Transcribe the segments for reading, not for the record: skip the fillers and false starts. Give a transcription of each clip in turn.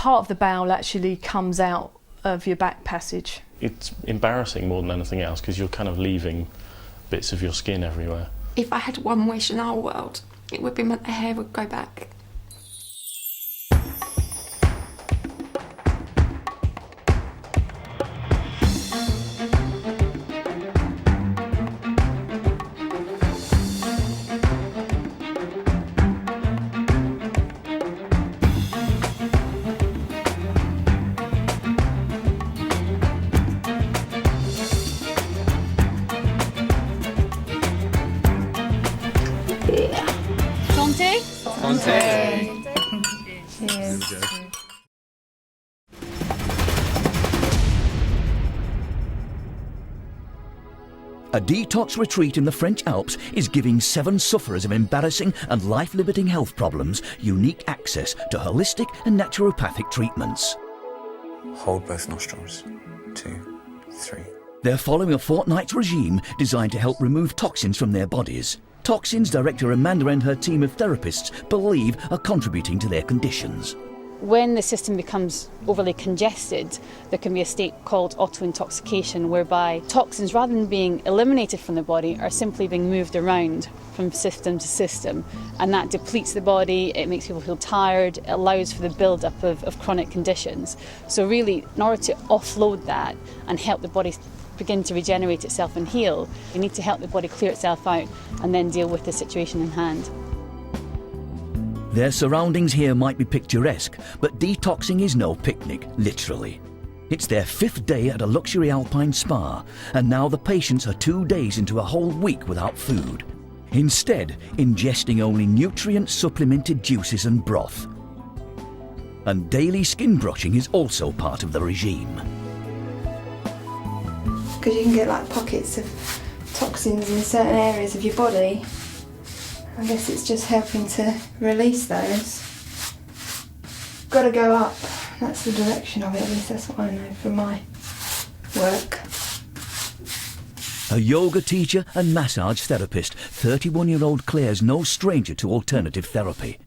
part of the bowel actually comes out of your back passage. It's embarrassing more than anything else because you're kind of leaving bits of your skin everywhere. If I had one wish in the whole world, it would be my hair would go back. A detox retreat in the French Alps is giving 7 sufferers of embarrassing and life-limiting health problems unique access to holistic and naturopathic treatments. Hold both nostrils. 2, 3. They're following a fortnight's regime designed to help remove toxins from their bodies. Toxins Director Amanda and her team of therapists believe are contributing to their conditions. When the system becomes overly congested, there can be a state called auto-intoxication, whereby toxins, rather than being eliminated from the body, are simply being moved around from system to system. And that depletes the body, it makes people feel tired, it allows for the build-up of chronic conditions. So really, in order to offload that and help the body begin to regenerate itself and heal, you need to help the body clear itself out and then deal with the situation in hand. Their surroundings here might be picturesque, but detoxing is no picnic, literally. It's their 5th day at a luxury alpine spa, and now the patients are 2 days into a whole week without food. Instead, ingesting only nutrient-supplemented juices and broth. And daily skin brushing is also part of the regime. Because you can get like pockets of toxins in certain areas of your body. I guess it's just helping to release those. Got to go up. That's the direction of it, at least that's what I know from my work. A yoga teacher and massage therapist, 31-year-old Clare's no stranger to alternative therapy.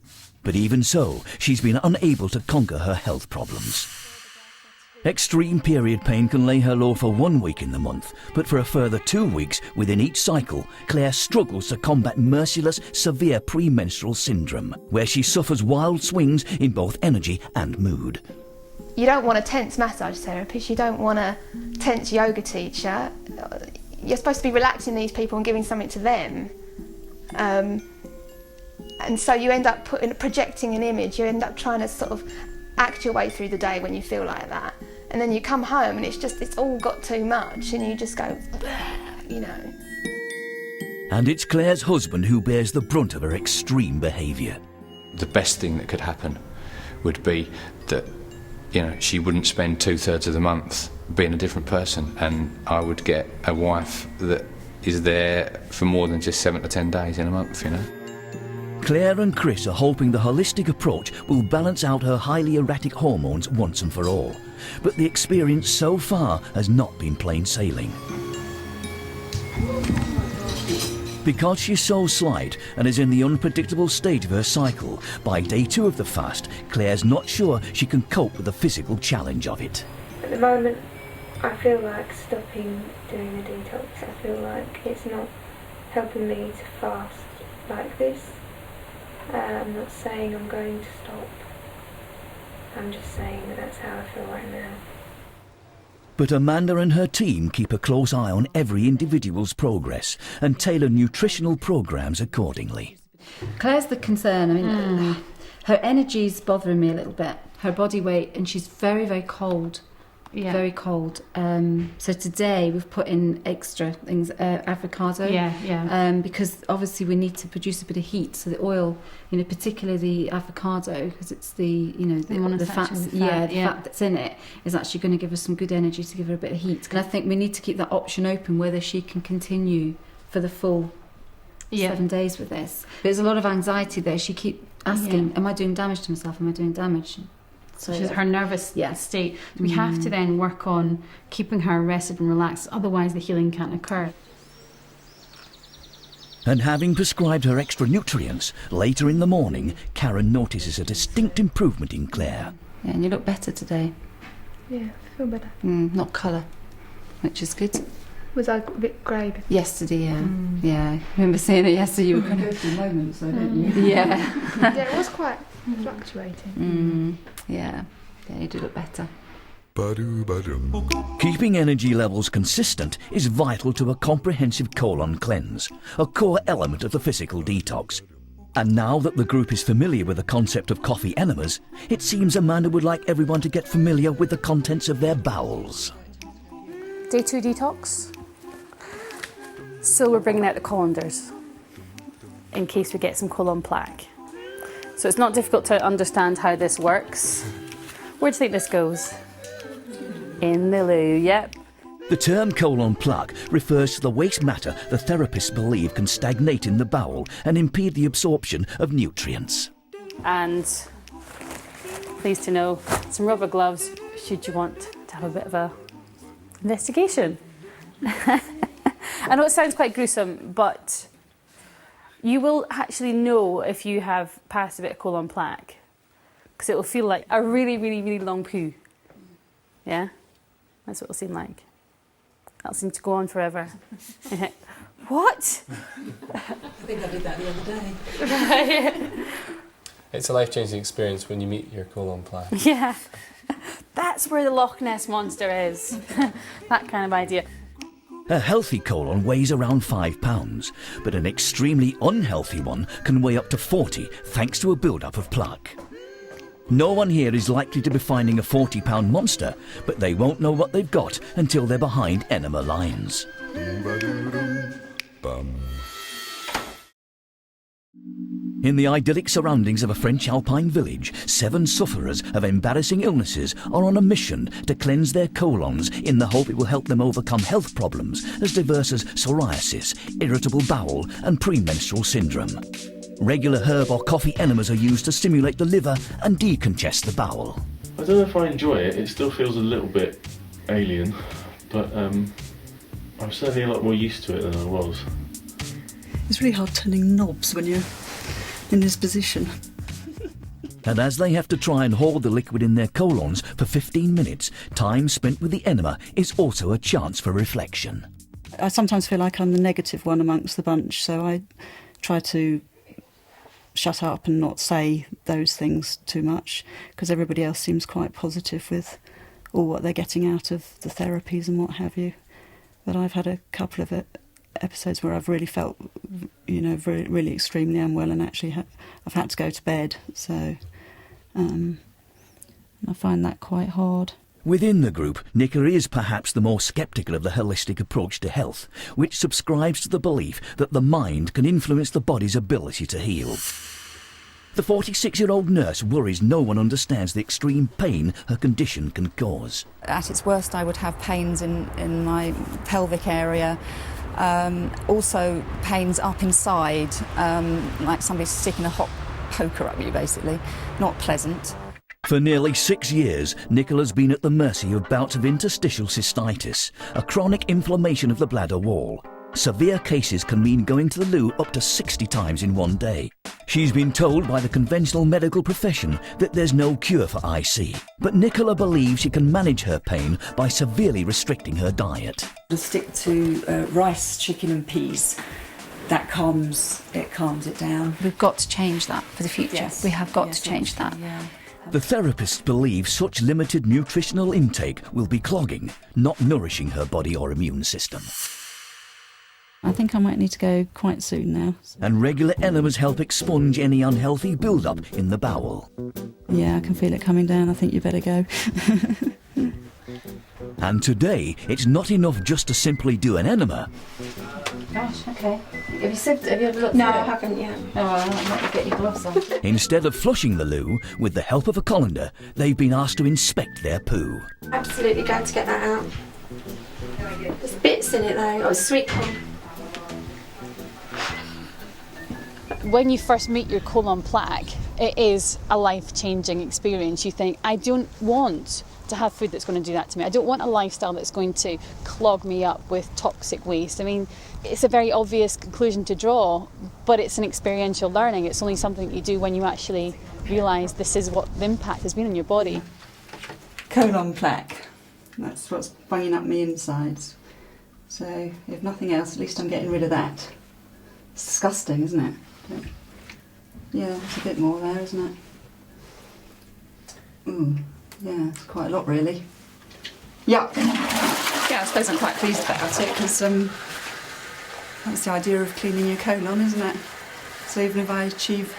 But even so, she's been unable to conquer her health problems. Extreme period pain can lay her low for 1 week in the month, but for a further 2 weeks within each cycle, Clare struggles to combat merciless, severe premenstrual syndrome, where she suffers wild swings in both energy and mood. You don't want a tense massage therapist, you don't want a tense yoga teacher. You're supposed to be relaxing these people and giving something to them. And so you end up projecting an image, you end up trying to sort of act your way through the day when you feel like that. And then you come home and it's all got too much and you just go, you know. And it's Clare's husband who bears the brunt of her extreme behaviour. The best thing that could happen would be that, you know, she wouldn't spend 2/3 of the month being a different person, and I would get a wife that is there for more than just 7 to 10 days in a month, you know. Clare and Chris are hoping the holistic approach will balance out her highly erratic hormones once and for all. But the experience so far has not been plain sailing. Because she's so slight and is in the unpredictable stage of her cycle, by day 2 of the fast, Clare's not sure she can cope with the physical challenge of it. At the moment, I feel like stopping doing the detox. I feel like it's not helping me to fast like this. I'm not saying I'm going to stop. I'm just saying that that's how I feel right now. But Amanda and her team keep a close eye on every individual's progress and tailor nutritional programs accordingly. Clare's the concern. I mean, her energy's bothering me a little bit. Her body weight, and she's very, very cold. Yeah. Very cold. So today we've put in extra things, avocado. Because obviously we need to produce a bit of heat. So the oil, you know, particularly the avocado, because it's the, you know, the fat, the fat that's in it is actually going to give us some good energy to give her a bit of heat. And I think we need to keep that option open whether she can continue for the full 7 days with this. There's a lot of anxiety there. She keeps asking, am I doing damage to myself? Am I doing damage? So she's her nervous state. We have to then work on keeping her rested and relaxed, otherwise the healing can't occur. And having prescribed her extra nutrients, later in the morning, Karen notices a distinct improvement in Clare. Yeah, and you look better today. Yeah, I feel better. Not colour, which is good. Was I a bit grey before? Yesterday, yeah. Yeah, I remember saying it yesterday. You were kind of go through moments, though, didn't you? Yeah. Yeah, it was quite fluctuating. Yeah, you do look better. Keeping energy levels consistent is vital to a comprehensive colon cleanse, a core element of the physical detox. And now that the group is familiar with the concept of coffee enemas, it seems Amanda would like everyone to get familiar with the contents of their bowels. Day 2 detox. So we're bringing out the colanders in case we get some colon plaque. So it's not difficult to understand how this works. Where do you think this goes? In the loo, yep. The term colon plaque refers to the waste matter the therapists believe can stagnate in the bowel and impede the absorption of nutrients. And pleased to know, some rubber gloves should you want to have a bit of a investigation. I know it sounds quite gruesome, but you will actually know if you have passed a bit of colon plaque, because it will feel like a really, really, really long poo. Yeah? That's what it'll seem like. That'll seem to go on forever. What? I think I did that the other day. It's a life-changing experience when you meet your colon plaque. Yeah. That's where the Loch Ness Monster is. That kind of idea. A healthy colon weighs around 5 pounds, but an extremely unhealthy one can weigh up to 40 thanks to a build-up of plaque. No one here is likely to be finding a 40-pound monster, but they won't know what they've got until they're behind enema lines. In the idyllic surroundings of a French alpine village, 7 sufferers of embarrassing illnesses are on a mission to cleanse their colons in the hope it will help them overcome health problems as diverse as psoriasis, irritable bowel and premenstrual syndrome. Regular herb or coffee enemas are used to stimulate the liver and decongest the bowel. I don't know if I enjoy it. It still feels a little bit alien, but I'm certainly a lot more used to it than I was. It's really hard turning knobs when you're in this position. And as they have to try and hold the liquid in their colons for 15 minutes, time spent with the enema is also a chance for reflection. I sometimes feel like I'm the negative one amongst the bunch, so I try to shut up and not say those things too much, because everybody else seems quite positive with all what they're getting out of the therapies and what have you. But I've had a couple of episodes where I've really felt, really extremely unwell, and actually I've had to go to bed. So I find that quite hard. Within the group, Nicola is perhaps the more sceptical of the holistic approach to health, which subscribes to the belief that the mind can influence the body's ability to heal. The 46-year-old nurse worries no one understands the extreme pain her condition can cause. At its worst, I would have pains in my pelvic area, also pains up inside, like somebody's sticking a hot poker up you, basically. Not pleasant. For nearly 6 years, Nicola's been at the mercy of bouts of interstitial cystitis, a chronic inflammation of the bladder wall. Severe cases can mean going to the loo up to 60 times in one day. She's been told by the conventional medical profession that there's no cure for IC, but Nicola believes she can manage her pain by severely restricting her diet. I stick to rice, chicken and peas. That calms it down. We've got to change that for the future. Yes. We have got to change that. Yeah. The therapists believe such limited nutritional intake will be clogging, not nourishing her body or immune system. I think I might need to go quite soon now. And regular enemas help expunge any unhealthy build-up in the bowel. Yeah, I can feel it coming down. I think you better go. And today, it's not enough just to simply do an enema. Gosh, okay. Have you ever looked No, through I it? haven't yet. Oh, I might get your gloves on. Instead of flushing the loo, with the help of a colander, they've been asked to inspect their poo. Absolutely glad to get that out. There's bits in it though. Oh, it's sweet corn. When you first meet your colon plaque, it is a life-changing experience. You think, I don't want to have food that's going to do that to me. I don't want a lifestyle that's going to clog me up with toxic waste. I mean, it's a very obvious conclusion to draw, but it's an experiential learning. It's only something that you do when you actually realise this is what the impact has been on your body. colon plaque. That's what's bunging up my insides. So if nothing else, at least I'm getting rid of that. It's disgusting, isn't it? But yeah, there's a bit more there, isn't it? Ooh, yeah, it's quite a lot really. Yuck. Yeah, I suppose I'm quite pleased about it because that's the idea of cleaning your colon, isn't it? So even if I achieve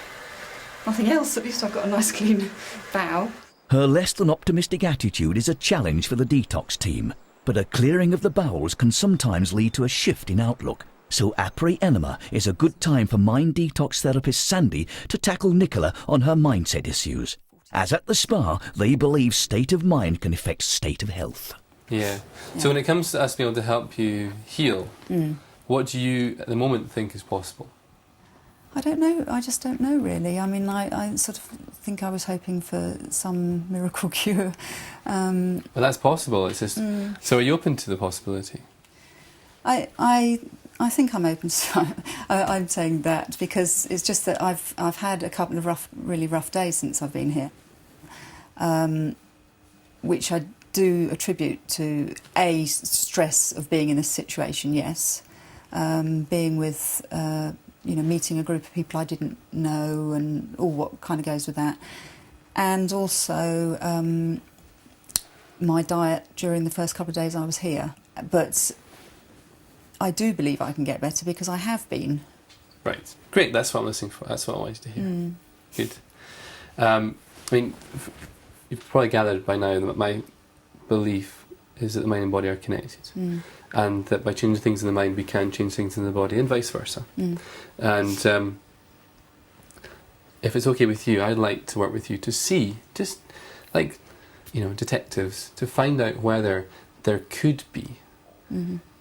nothing else, at least I've got a nice clean bowel. Her less than optimistic attitude is a challenge for the detox team, but a clearing of the bowels can sometimes lead to a shift in outlook. So enema is a good time for mind detox therapist Sandy to tackle Nicola on her mindset issues. As at the spa, they believe state of mind can affect state of health. Yeah. So when it comes to us being able to help you heal, what do you at the moment think is possible? I don't know. I just don't know, really. I mean, I sort of think I was hoping for some miracle cure. Well, that's possible. It's just. So, are you open to the possibility? I think I'm open to. I'm saying that because it's just that I've had a couple of really rough days since I've been here, which I do attribute to stress of being in this situation. Yes, being with. Meeting a group of people I didn't know and all what kind of goes with that. And also my diet during the first couple of days I was here. But I do believe I can get better because I have been. Right. Great, that's what I'm listening for. That's what I wanted to hear. Good. I mean, you've probably gathered by now that my belief is that the mind and body are connected. And that by changing things in the mind, we can change things in the body, and vice versa. And if it's okay with you, I'd like to work with you to see, just like, detectives, to find out whether there could be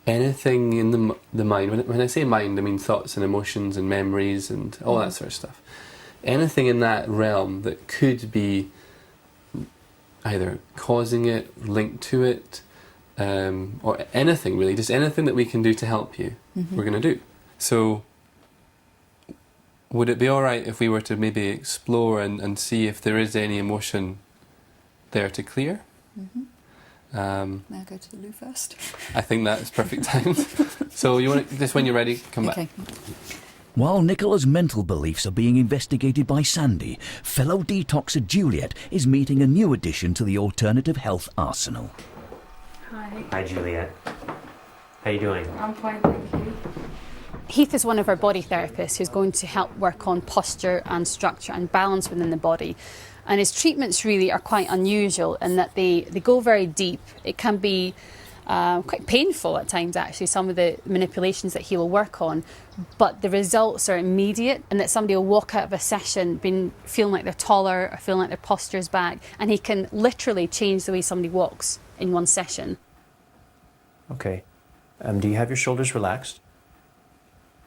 anything in the mind. When I say mind, I mean thoughts and emotions and memories and all that sort of stuff. Anything in that realm that could be either causing it, linked to it, or anything really, just anything that we can do to help you, we're going to do. So would it be alright if we were to maybe explore and see if there is any emotion there to clear? May I go to the loo first? I think that's perfect time. So you want to, just when you're ready, come back. While Nicola's mental beliefs are being investigated by Sandy, fellow detoxer Juliet is meeting a new addition to the alternative health arsenal. Hi, Juliet. How you doing? I'm fine, thank you. Heath is one of our body therapists who's going to help work on posture and structure and balance within the body. And his treatments really are quite unusual in that they go very deep. It can be quite painful at times, actually, some of the manipulations that he will work on. But the results are immediate, and that somebody will walk out of a session feeling like they're taller or feeling like their posture's back. And he can literally change the way somebody walks in one session. Okay. Do you have your shoulders relaxed?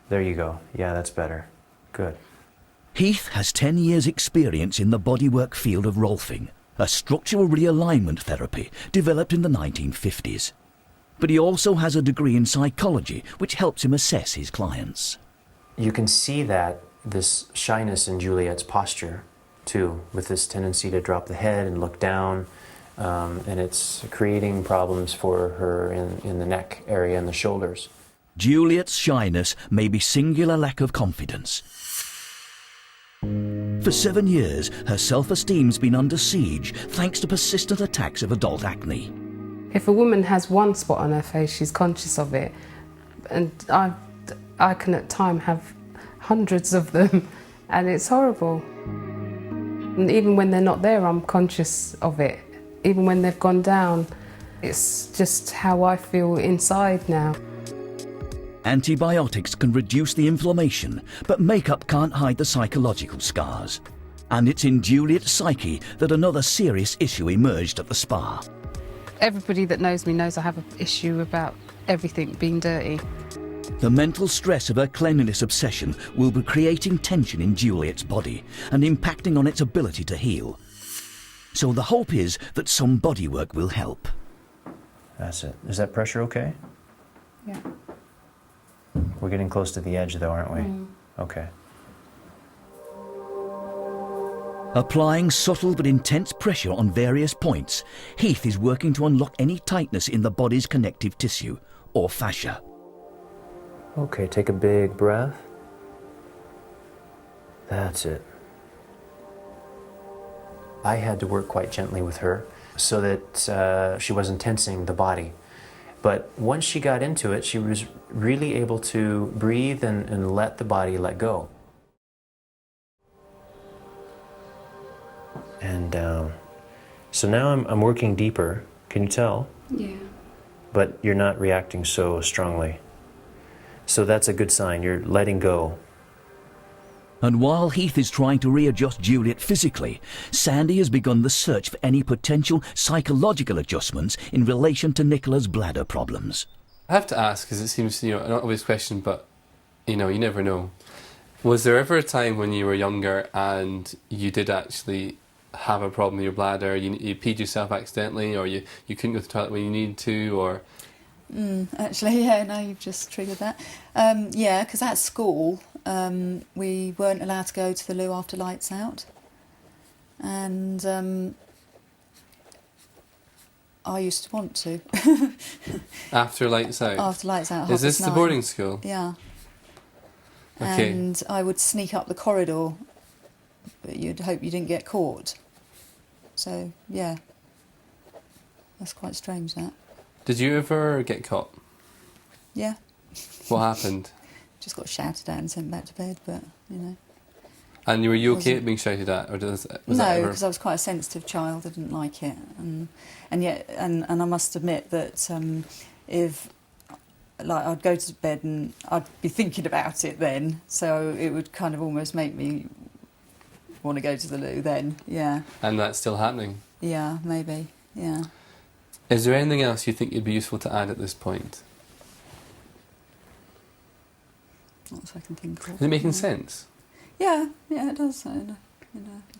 There you go. Yeah, that's better. Good. Heath has 10 years' experience in the bodywork field of Rolfing, a structural realignment therapy developed in the 1950s. But he also has a degree in psychology, which helps him assess his clients. You can see this shyness in Juliet's posture, too, with this tendency to drop the head and look down. And it's creating problems for her in the neck area and the shoulders. Juliet's shyness may be singular lack of confidence. For 7 years, her self-esteem's been under siege thanks to persistent attacks of adult acne. If a woman has one spot on her face, she's conscious of it. And I can at times have hundreds of them, and it's horrible. And even when they're not there, I'm conscious of it. Even when they've gone down, it's just how I feel inside now. Antibiotics can reduce the inflammation, but makeup can't hide the psychological scars. And it's in Juliet's psyche that another serious issue emerged at the spa. Everybody that knows me knows I have an issue about everything being dirty. The mental stress of her cleanliness obsession will be creating tension in Juliet's body and impacting on its ability to heal. So the hope is that some bodywork will help. That's it. Is that pressure okay? Yeah. We're getting close to the edge though, aren't we? Okay. Applying subtle but intense pressure on various points, Heath is working to unlock any tightness in the body's connective tissue, or fascia. Okay, take a big breath. That's it. I had to work quite gently with her so that she wasn't tensing the body. But once she got into it, she was really able to breathe and let the body let go. And so now I'm working deeper. Can you tell? Yeah. But you're not reacting so strongly. So that's a good sign. You're letting go. And while Heath is trying to readjust Juliet physically, Sandy has begun the search for any potential psychological adjustments in relation to Nicola's bladder problems. I have to ask, because it seems, an obvious question, but, you never know. Was there ever a time when you were younger and you did actually have a problem with your bladder, you peed yourself accidentally, or you couldn't go to the toilet when you needed to, or... Actually, yeah, no, you've just triggered that. Yeah, because at school, we weren't allowed to go to the loo after lights out. And I used to want to. After lights out? After lights out. Is this the boarding school? Yeah. Okay. And I would sneak up the corridor, but you'd hope you didn't get caught. So, yeah. That's quite strange, that. Did you ever get caught? Yeah. What happened? Just got shouted at and sent back to bed, but, And were you okay at being shouted at? Or was no, that ever... because I was quite a sensitive child. I didn't like it. And I must admit that if... I'd go to bed and I'd be thinking about it then, so it would kind of almost make me want to go to the loo then, yeah. And that's still happening? Yeah, maybe, yeah. Is there anything else you think would be useful to add at this point? Not that I can think of. Is it making sense? Yeah, it does, in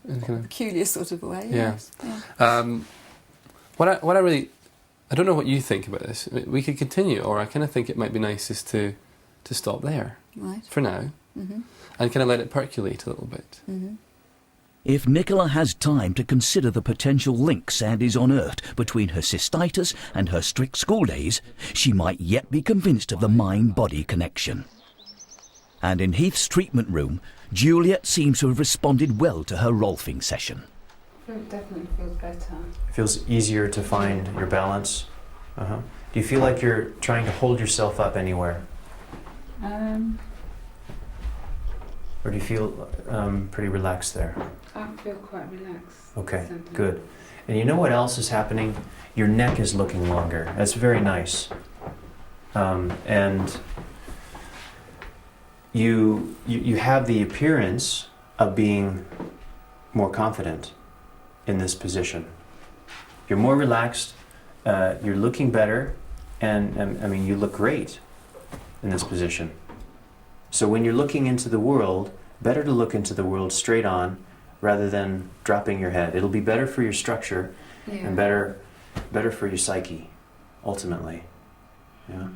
a peculiar sort of way, yes. Yeah. I don't know what you think about this. We could continue, or I kind of think it might be nice just to stop there. Right. For now. Mm-hmm. And kind of let it percolate a little bit. Mm-hmm. If Nicola has time to consider the potential link Sandy's unearthed between her cystitis and her strict school days, she might yet be convinced of the mind-body connection. And in Heath's treatment room, Juliet seems to have responded well to her Rolfing session. It definitely feels better. It feels easier to find your balance. Uh-huh. Do you feel like you're trying to hold yourself up anywhere? Or do you feel pretty relaxed there? I feel quite relaxed. Okay, good. And you know what else is happening? Your neck is looking longer. That's very nice. And you have the appearance of being more confident in this position. You're more relaxed, you're looking better, and I mean, you look great in this position. So when you're looking into the world, better to look into the world straight on rather than dropping your head. It'll be better for your structure and better for your psyche, ultimately. Yeah.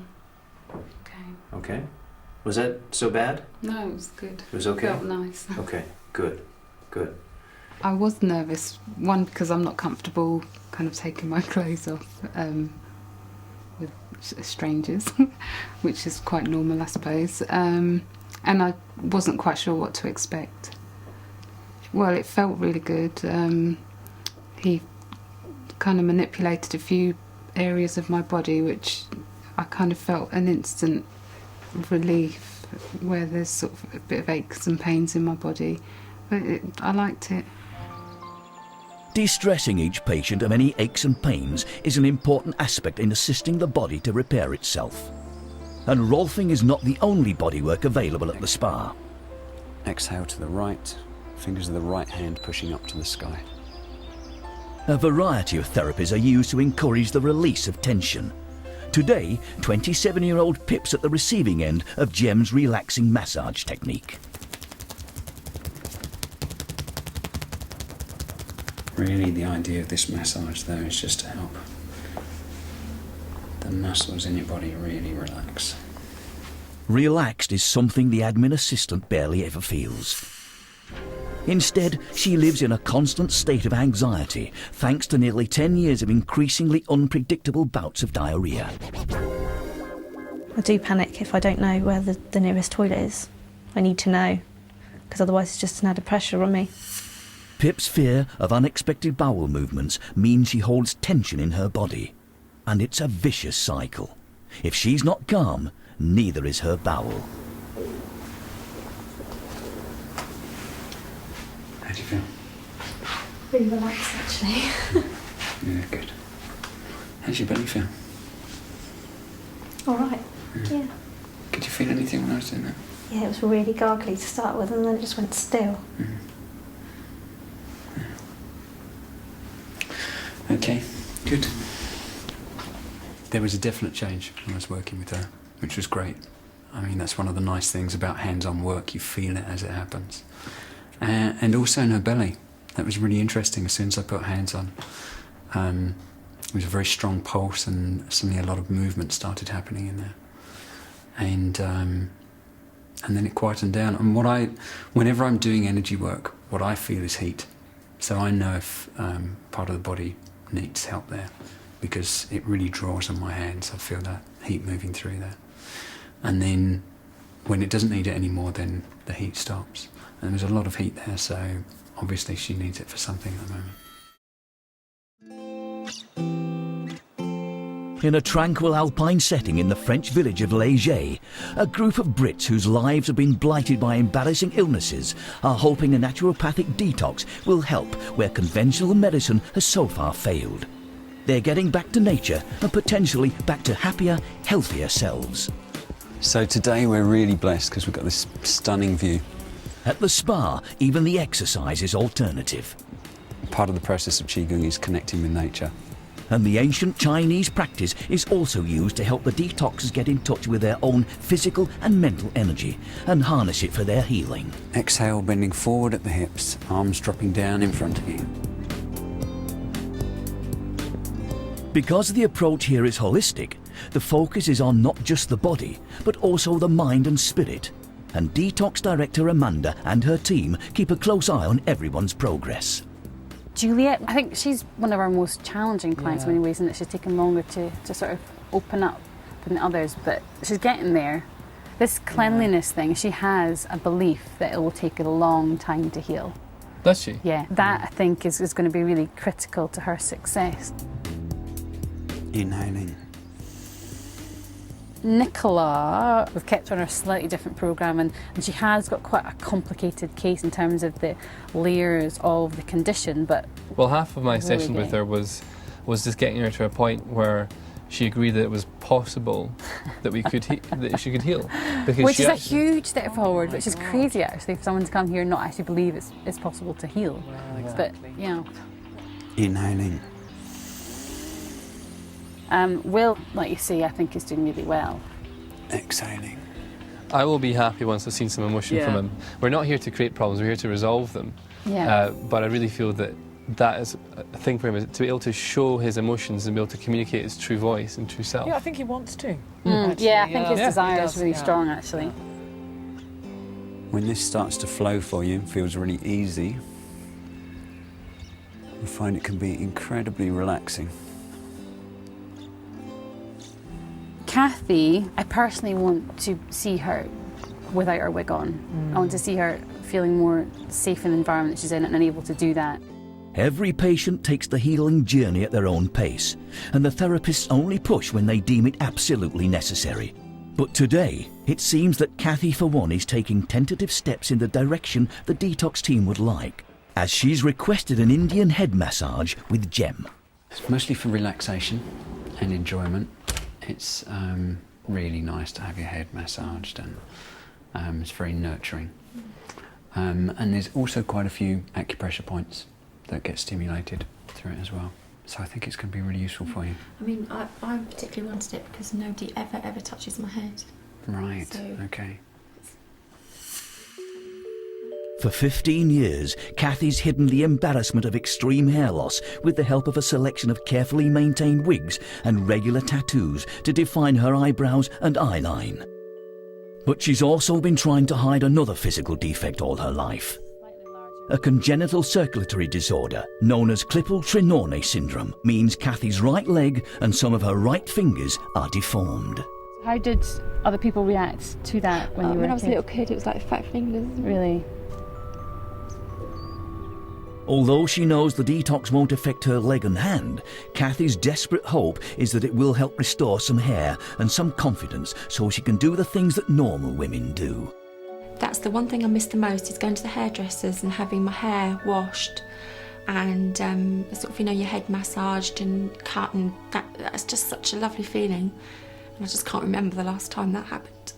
Okay. Was that so bad? No, it was good. It was okay? Felt nice. Okay, good. I was nervous, one, because I'm not comfortable kind of taking my clothes off with strangers, which is quite normal, I suppose. And I wasn't quite sure what to expect. Well, it felt really good. He kind of manipulated a few areas of my body, which I kind of felt an instant relief, where there's sort of a bit of aches and pains in my body. But I liked it. De-stressing each patient of any aches and pains is an important aspect in assisting the body to repair itself. And Rolfing is not the only bodywork available at the spa. Exhale to the right, fingers of the right hand pushing up to the sky. A variety of therapies are used to encourage the release of tension. Today, 27-year-old Pip's at the receiving end of Jem's relaxing massage technique. Really, the idea of this massage, though, is just to help the muscles in your body really relax. Relaxed is something the admin assistant barely ever feels. Instead, she lives in a constant state of anxiety, thanks to nearly 10 years of increasingly unpredictable bouts of diarrhoea. I do panic if I don't know where the nearest toilet is. I need to know, because otherwise it's just an added pressure on me. Pip's fear of unexpected bowel movements means she holds tension in her body. And it's a vicious cycle. If she's not calm, neither is her bowel. How do you feel? Really relaxed, actually. Yeah, good. How's your belly feel? All right. Yeah. Could you feel anything when I was doing that? Yeah, it was really gargly to start with, and then it just went still. Okay, good. There was a definite change when I was working with her, which was great. I mean, that's one of the nice things about hands-on work. You feel it as it happens. And also in her belly. That was really interesting. As soon as I put hands on, it was a very strong pulse, and suddenly a lot of movement started happening in there. And then it quietened down. And whenever I'm doing energy work, what I feel is heat. So I know if part of the body needs help there, because it really draws on my hands. I feel that heat moving through there. And then when it doesn't need it anymore, then the heat stops. And there's a lot of heat there, so obviously she needs it for something at the moment. In a tranquil alpine setting in the French village of Léger, a group of Brits whose lives have been blighted by embarrassing illnesses are hoping a naturopathic detox will help where conventional medicine has so far failed. They're getting back to nature and potentially back to happier, healthier selves. So today we're really blessed because we've got this stunning view. At the spa, even the exercise is alternative. Part of the process of Qigong is connecting with nature. And the ancient Chinese practice is also used to help the detoxers get in touch with their own physical and mental energy and harness it for their healing. Exhale, bending forward at the hips, arms dropping down in front of you. Because the approach here is holistic, the focus is on not just the body, but also the mind and spirit. And Detox Director Amanda and her team keep a close eye on everyone's progress. Juliet, I think she's one of our most challenging clients in many ways, in that she's taken longer to sort of open up than others, but she's getting there. This cleanliness thing, she has a belief that it will take a long time to heal. Does she? Yeah, that I think is going to be really critical to her success. Inhaling. Nicola, we've kept her on a slightly different programme, and she has got quite a complicated case in terms of the layers of the condition. But well, half of my session with her was just getting her to a point where she agreed that it was possible that we could that she could heal, because which is a huge step forward, which is crazy actually for someone to come here and not actually believe it's possible to heal. But yeah. Inhaling. Will, like you say, I think is doing really well. Exhaling. I will be happy once I've seen some emotion from him. We're not here to create problems, we're here to resolve them. Yeah. But I really feel that is a thing for him, is to be able to show his emotions and be able to communicate his true voice and true self. Yeah, I think he wants to. Yeah, I think his desire is really strong actually. When this starts to flow for you, feels really easy, you find it can be incredibly relaxing. Kathy, I personally want to see her without her wig on. I want to see her feeling more safe in the environment that she's in and able to do that. Every patient takes the healing journey at their own pace, and the therapists only push when they deem it absolutely necessary. But today, it seems that Kathy, for one, is taking tentative steps in the direction the detox team would like, as she's requested an Indian head massage with Gem. It's mostly for relaxation and enjoyment. It's really nice to have your head massaged, and it's very nurturing. And there's also quite a few acupressure points that get stimulated through it as well. So I think it's going to be really useful for you. I mean, I particularly wanted it because nobody ever touches my head. Right, So okay. For 15 years, Kathy's hidden the embarrassment of extreme hair loss with the help of a selection of carefully maintained wigs and regular tattoos to define her eyebrows and eyeline. But she's also been trying to hide another physical defect all her life. A congenital circulatory disorder known as Klippel-Trenaunay syndrome means Kathy's right leg and some of her right fingers are deformed. How did other people react to that when you were When I was a little kid, it was like fat fingers. Really? Although she knows the detox won't affect her leg and hand, Kathy's desperate hope is that it will help restore some hair and some confidence so she can do the things that normal women do. That's the one thing I miss the most, is going to the hairdressers and having my hair washed and sort of, you know, your head massaged and cut, and that's just such a lovely feeling. And I just can't remember the last time that happened.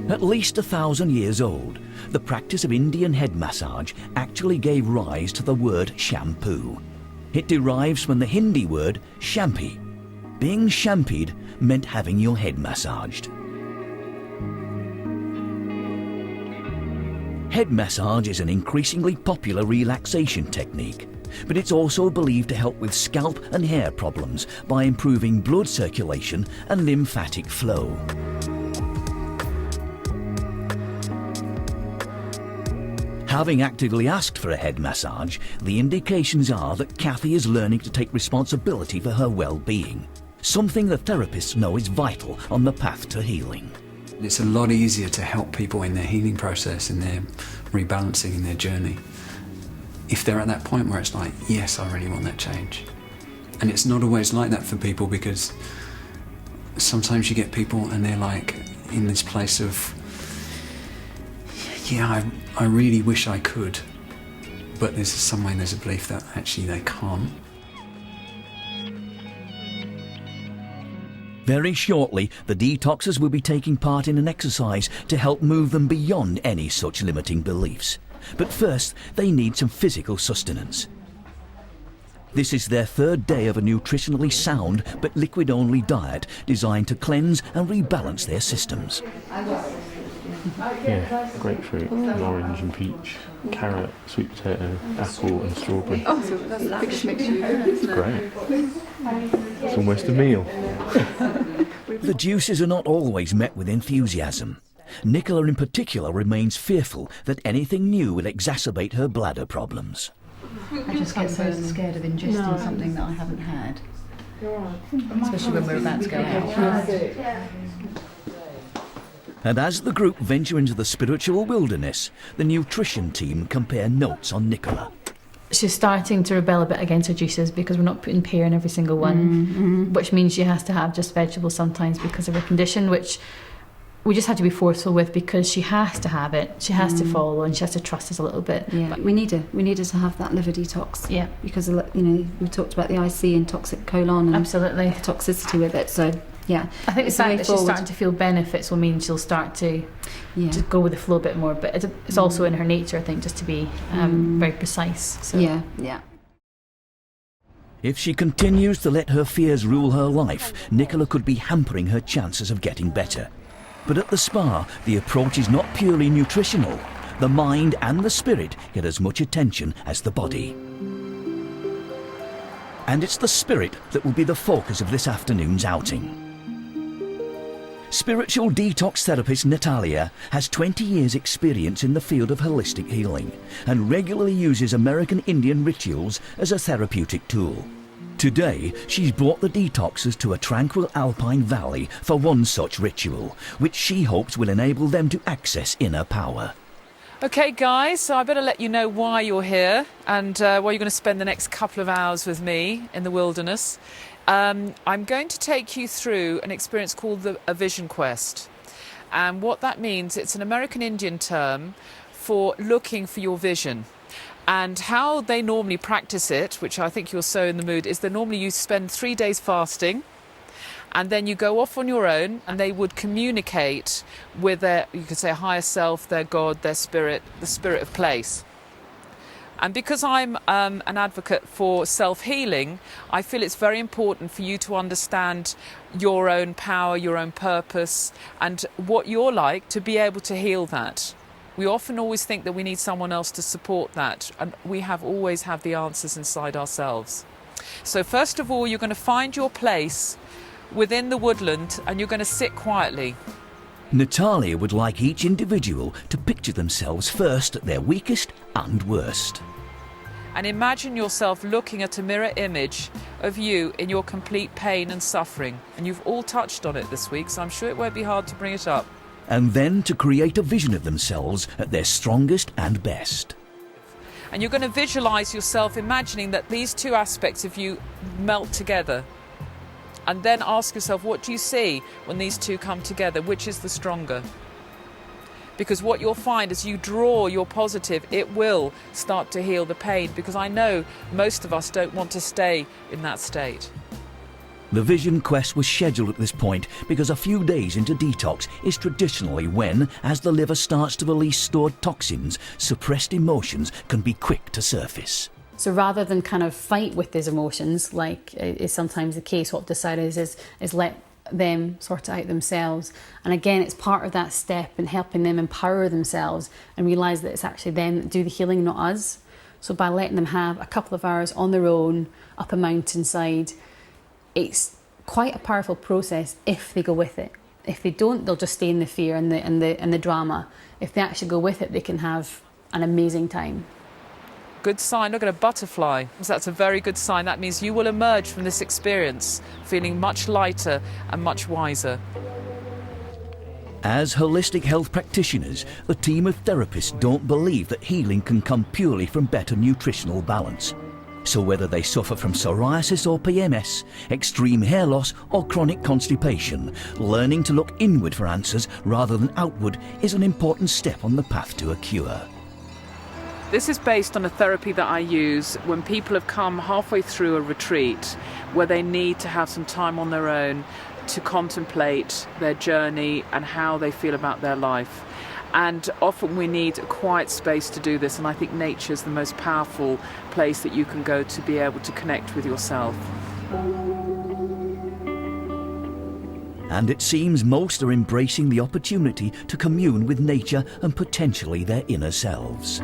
At least 1,000 years old, the practice of Indian head massage actually gave rise to the word shampoo. It derives from the Hindi word shampi. Being shampied meant having your head massaged. Head massage is an increasingly popular relaxation technique, but it's also believed to help with scalp and hair problems by improving blood circulation and lymphatic flow. Having actively asked for a head massage, the indications are that Kathy is learning to take responsibility for her well-being, something the therapists know is vital on the path to healing. It's a lot easier to help people in their healing process, in their rebalancing, in their journey, if they're at that point where it's like, yes, I really want that change. And it's not always like that for people, because sometimes you get people and they're like in this place of, yeah, I really wish I could, but there's a belief that actually they can't. Very shortly, the detoxers will be taking part in an exercise to help move them beyond any such limiting beliefs. But first, they need some physical sustenance. This is their third day of a nutritionally sound but liquid-only diet designed to cleanse and rebalance their systems. Yeah, grapefruit, orange and peach, carrot, sweet potato, apple and strawberry. Oh, so that's the biggest mix you've had, isn't it? Great. It's almost a meal. The juices are not always met with enthusiasm. Nicola in particular remains fearful that anything new will exacerbate her bladder problems. I just get so scared of ingesting something that I haven't had. Especially when we're about to go out. And as the group venture into the spiritual wilderness, the nutrition team compare notes on Nicola. She's starting to rebel a bit against her juices because we're not putting pear in every single one, which means she has to have just vegetables sometimes because of her condition, which we just had to be forceful with because she has to have it. She has to follow and she has to trust us a little bit. Yeah, but we need her to have that liver detox. Yeah, because we talked about the IC and toxic colon and absolutely toxicity with it. So yeah, I think the fact that she's starting to feel benefits will mean she'll start to go with the flow a bit more. But it's also in her nature, I think, just to be very precise. So. Yeah. If she continues to let her fears rule her life, Nicola could be hampering her chances of getting better. But at the spa, the approach is not purely nutritional. The mind and the spirit get as much attention as the body. And it's the spirit that will be the focus of this afternoon's outing. Spiritual detox therapist Natalia has 20 years' experience in the field of holistic healing and regularly uses American Indian rituals as a therapeutic tool. Today, she's brought the detoxers to a tranquil alpine valley for one such ritual, which she hopes will enable them to access inner power. Okay guys, so I better let you know why you're here and why you're going to spend the next couple of hours with me in the wilderness. I'm going to take you through an experience called a vision quest. And what that means, it's an American Indian term for looking for your vision. And how they normally practice it, which I think you're so in the mood, is you spend 3 days fasting and then you go off on your own and they would communicate with their, you could say, higher self, their God, their spirit, the spirit of place. And because I'm an advocate for self-healing, I feel it's very important for you to understand your own power, your own purpose, and what you're like to be able to heal that. We often always think that we need someone else to support that, and we always have the answers inside ourselves. So first of all, you're going to find your place within the woodland and you're going to sit quietly. Natalia would like each individual to picture themselves first at their weakest and worst. And imagine yourself looking at a mirror image of you in your complete pain and suffering. And you've all touched on it this week, so I'm sure it won't be hard to bring it up. And then to create a vision of themselves at their strongest and best. And you're going to visualise yourself imagining that these two aspects of you melt together. And then ask yourself, what do you see when these two come together? Which is the stronger? Because what you'll find as you draw your positive, it will start to heal the pain. Because I know most of us don't want to stay in that state. The vision quest was scheduled at this point because a few days into detox is traditionally when, as the liver starts to release stored toxins, suppressed emotions can be quick to surface. So rather than kind of fight with these emotions, like is sometimes the case, what I've decided is let them sort it out themselves. And again, it's part of that step in helping them empower themselves and realise that it's actually them that do the healing, not us. So by letting them have a couple of hours on their own, up a mountainside, it's quite a powerful process if they go with it. If they don't, they'll just stay in the fear and the drama. If they actually go with it, they can have an amazing time. Good sign, look at a butterfly. So that's a very good sign. That means you will emerge from this experience feeling much lighter and much wiser. As holistic health practitioners, the team of therapists don't believe that healing can come purely from better nutritional balance. So whether they suffer from psoriasis or PMS, extreme hair loss or chronic constipation, learning to look inward for answers rather than outward is an important step on the path to a cure. This is based on a therapy that I use when people have come halfway through a retreat where they need to have some time on their own to contemplate their journey and how they feel about their life. And often we need a quiet space to do this, and I think nature is the most powerful place that you can go to be able to connect with yourself. And it seems most are embracing the opportunity to commune with nature and potentially their inner selves.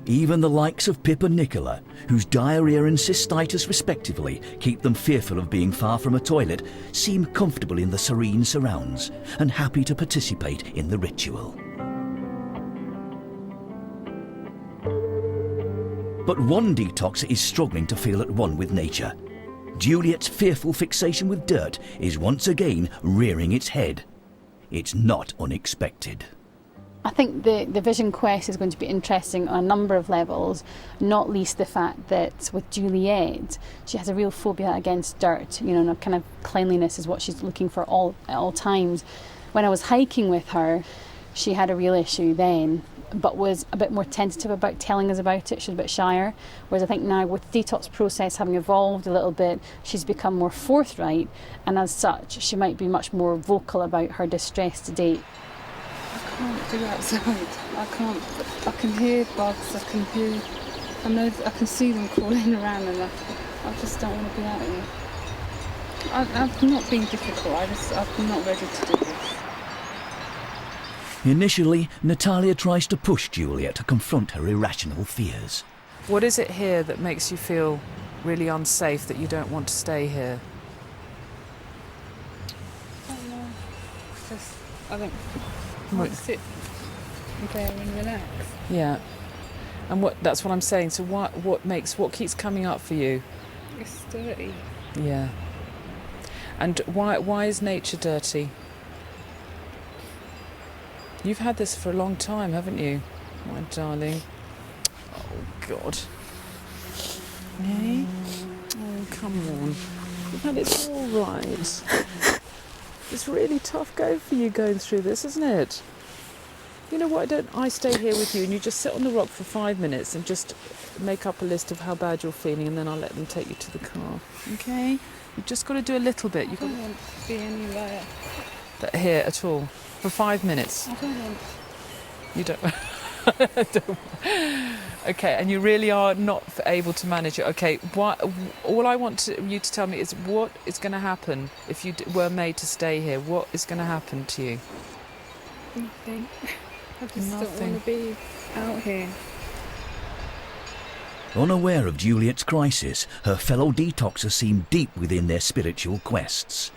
Even the likes of Pip and Nicola, whose diarrhea and cystitis respectively keep them fearful of being far from a toilet, seem comfortable in the serene surrounds and happy to participate in the ritual. But one detoxer is struggling to feel at one with nature. Juliet's fearful fixation with dirt is once again rearing its head. It's not unexpected. I think the vision quest is going to be interesting on a number of levels, not least the fact that with Juliet, she has a real phobia against dirt, and a kind of cleanliness is what she's looking for at all times. When I was hiking with her, she had a real issue then, but was a bit more tentative about telling us about it. She was a bit shyer, whereas I think now with the detox process having evolved a little bit, she's become more forthright, and as such, she might be much more vocal about her distress to date. I can't do outside. I can hear bugs, I know, I can see them crawling around, and I just don't want to be out here. I've not been difficult, I'm not ready to do this. Initially, Natalia tries to push Juliet to confront her irrational fears. What is it here that makes you feel really unsafe, that you don't want to stay here? I don't know. I don't want to sit there and relax. Yeah. And that's what I'm saying. So what keeps coming up for you? It's dirty. Yeah. And why is nature dirty? You've had this for a long time, haven't you, my darling? Oh, God. Hey? Oh, come on. You've had it all right. It's really tough go for you going through this, isn't it? You know, why don't I stay here with you and you just sit on the rock for 5 minutes and just make up a list of how bad you're feeling, and then I'll let them take you to the car. Okay? You've just got to do a little bit. I don't want to be anywhere here at all. For 5 minutes. I don't want. You don't. Okay, and you really are not able to manage it. Okay, all I want you to tell me is what is going to happen if you were made to stay here. What is going to happen to you? Nothing. I just don't want to be out here. Unaware of Juliet's crisis, her fellow detoxers seem deep within their spiritual quests.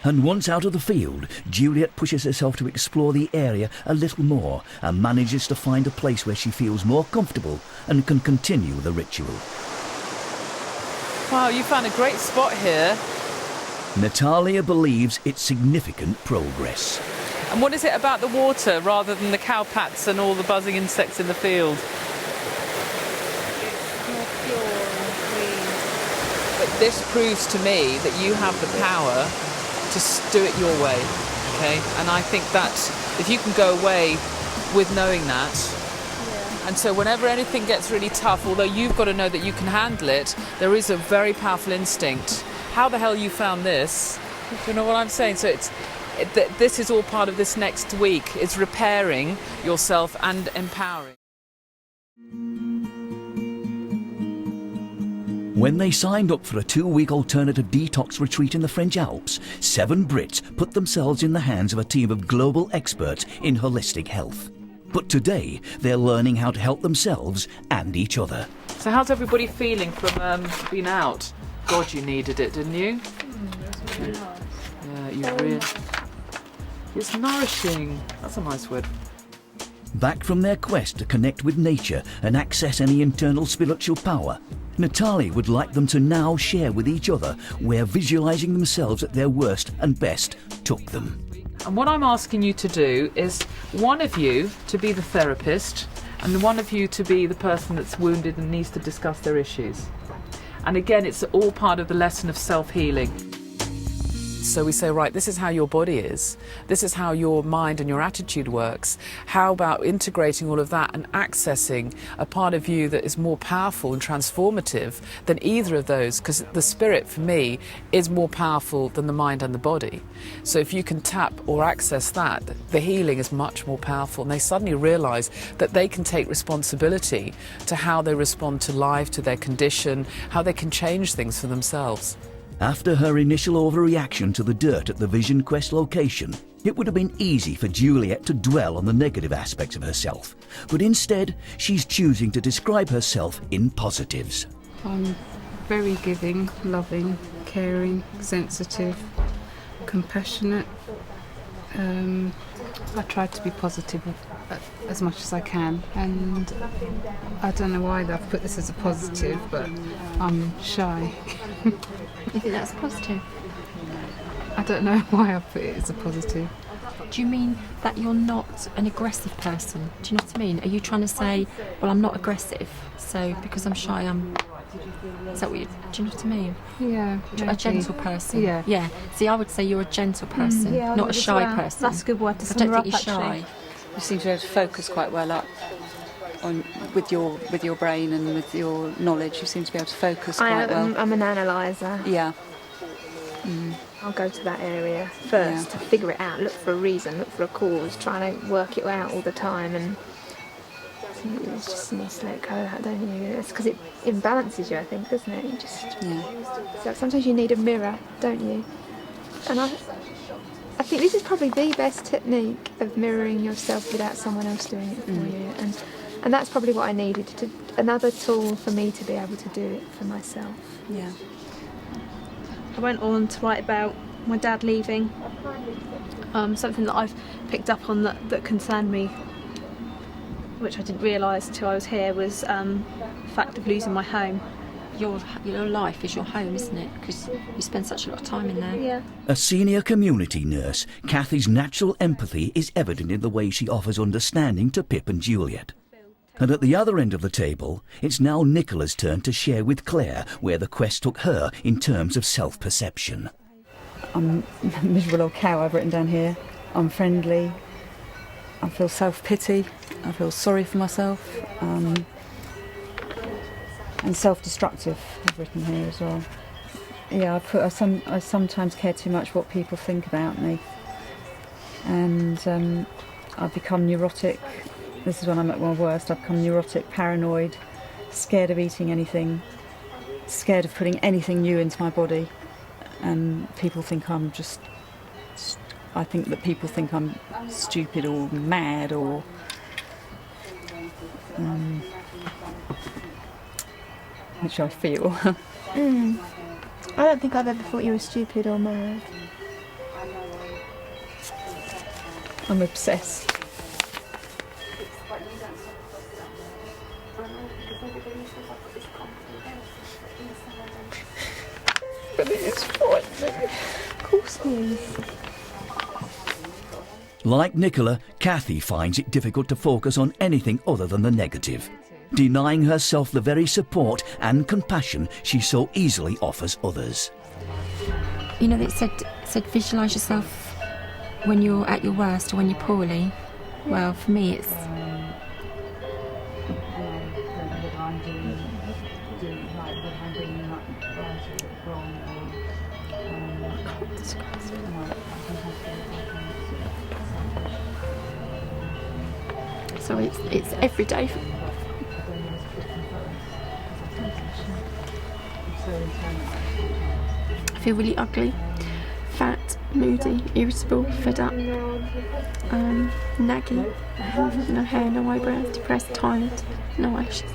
And once out of the field, Juliet pushes herself to explore the area a little more and manages to find a place where she feels more comfortable and can continue the ritual. Wow, you found a great spot here. Natalia believes it's significant progress. And what is it about the water rather than the cowpats and all the buzzing insects in the field? But this proves to me that you have the power to do it your way, okay? And I think that if you can go away with knowing that, and so whenever anything gets really tough, although you've got to know that you can handle it, there is a very powerful instinct. How the hell you found this? Do you know what I'm saying? So this is all part of this next week. It's repairing yourself and empowering. When they signed up for a 2-week alternative detox retreat in the French Alps, 7 Brits put themselves in the hands of a team of global experts in holistic health. But today, they're learning how to help themselves and each other. So how's everybody feeling from being out? God, you needed it, didn't you? Yeah, you really... It's nourishing. That's a nice word. Back from their quest to connect with nature and access any internal spiritual power, Natalia would like them to now share with each other where visualising themselves at their worst and best took them. And what I'm asking you to do is one of you to be the therapist and one of you to be the person that's wounded and needs to discuss their issues. And again, it's all part of the lesson of self-healing. So we say, right, this is how your body is. This is how your mind and your attitude works. How about integrating all of that and accessing a part of you that is more powerful and transformative than either of those? Because the spirit, for me, is more powerful than the mind and the body. So if you can tap or access that, the healing is much more powerful. And they suddenly realise that they can take responsibility to how they respond to life, to their condition, how they can change things for themselves. After her initial overreaction to the dirt at the Vision Quest location, it would have been easy for Juliet to dwell on the negative aspects of herself. But instead, she's choosing to describe herself in positives. I'm very giving, loving, caring, sensitive, compassionate. I try to be positive as much as I can, and I don't know why I've put this as a positive, but I'm shy. You think that's positive? I don't know why I put it as a positive. Do you mean that you're not an aggressive person? Do you know what I mean? Are you trying to say, well, I'm not aggressive, so because I'm shy, I'm... Is that what you... Do you know what I mean? Yeah. A gentle person. Yeah. Yeah. See, I would say you're a gentle person, not a shy person. That's a good word to sum her up, I don't think you're shy. You seem to be able to focus quite well up on with your brain and with your knowledge. You seem to be able to focus quite well. I'm an analyser. Yeah. I'll go to that area first to figure it out, look for a reason, look for a cause, trying to work it out all the time, and you just need to let go of that, don't you? It's because it imbalances you, I think, doesn't it? You just so sometimes you need a mirror, don't you? And I think this is probably the best technique of mirroring yourself without someone else doing it for you, and that's probably what I needed, another tool for me to be able to do it for myself. Yeah. I went on to write about my dad leaving, something that I've picked up on that concerned me, which I didn't realise until I was here, was the fact of losing my home. Your life is your home, isn't it? Because you spend such a lot of time in there. Yeah. A senior community nurse, Kathy's natural empathy is evident in the way she offers understanding to Pip and Juliet. And at the other end of the table, it's now Nicola's turn to share with Clare where the quest took her in terms of self-perception. I'm a miserable old cow, I've written down here. I'm friendly. I feel self-pity. I feel sorry for myself. And self-destructive, I've written here as well. Yeah, I sometimes care too much what people think about me. And I've become neurotic. This is when I'm at my worst. I've become neurotic, paranoid, scared of eating anything, scared of putting anything new into my body. And people think I think that people think I'm stupid or mad or... which I feel. I don't think I've ever thought you were stupid or mad. I'm obsessed. But it is frightening. Of course it is. Like Nicola, Kathy finds it difficult to focus on anything other than the negative, denying herself the very support and compassion she so easily offers others. You know, it said visualise yourself when you're at your worst or when you're poorly. Well, for me it's... So it's every day. I feel really ugly, fat, moody, irritable, fed up, naggy, no hair, no eyebrows, depressed, tired, no eyelashes.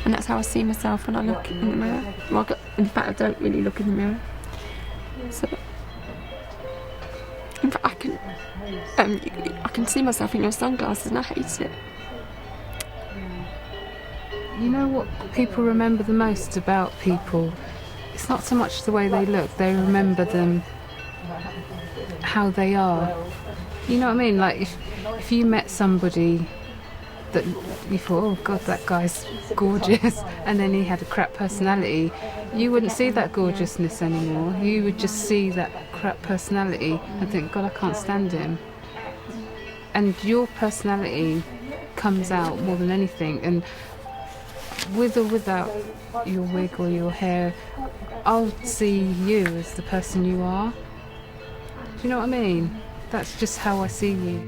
And that's how I see myself when I look in the mirror. Well, in fact, I don't really look in the mirror. So, in fact, I can see myself in your sunglasses and I hate it. You know what people remember the most about people? It's not so much the way they look, they remember them how they are. You know what I mean? Like if you met somebody that you thought, oh God, that guy's gorgeous, and then he had a crap personality, you wouldn't see that gorgeousness anymore. You would just see that crap personality and think, God, I can't stand him. And your personality comes out more than anything, and with or without your wig or your hair, I'll see you as the person you are. Do you know what I mean? That's just how I see you.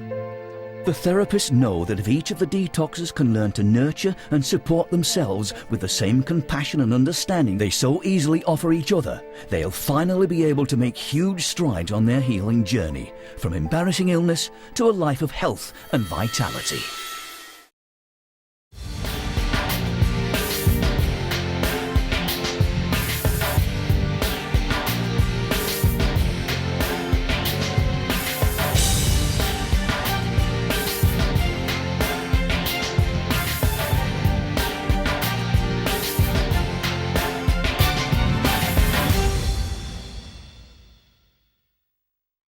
The therapists know that if each of the detoxers can learn to nurture and support themselves with the same compassion and understanding they so easily offer each other, they'll finally be able to make huge strides on their healing journey, from embarrassing illness to a life of health and vitality.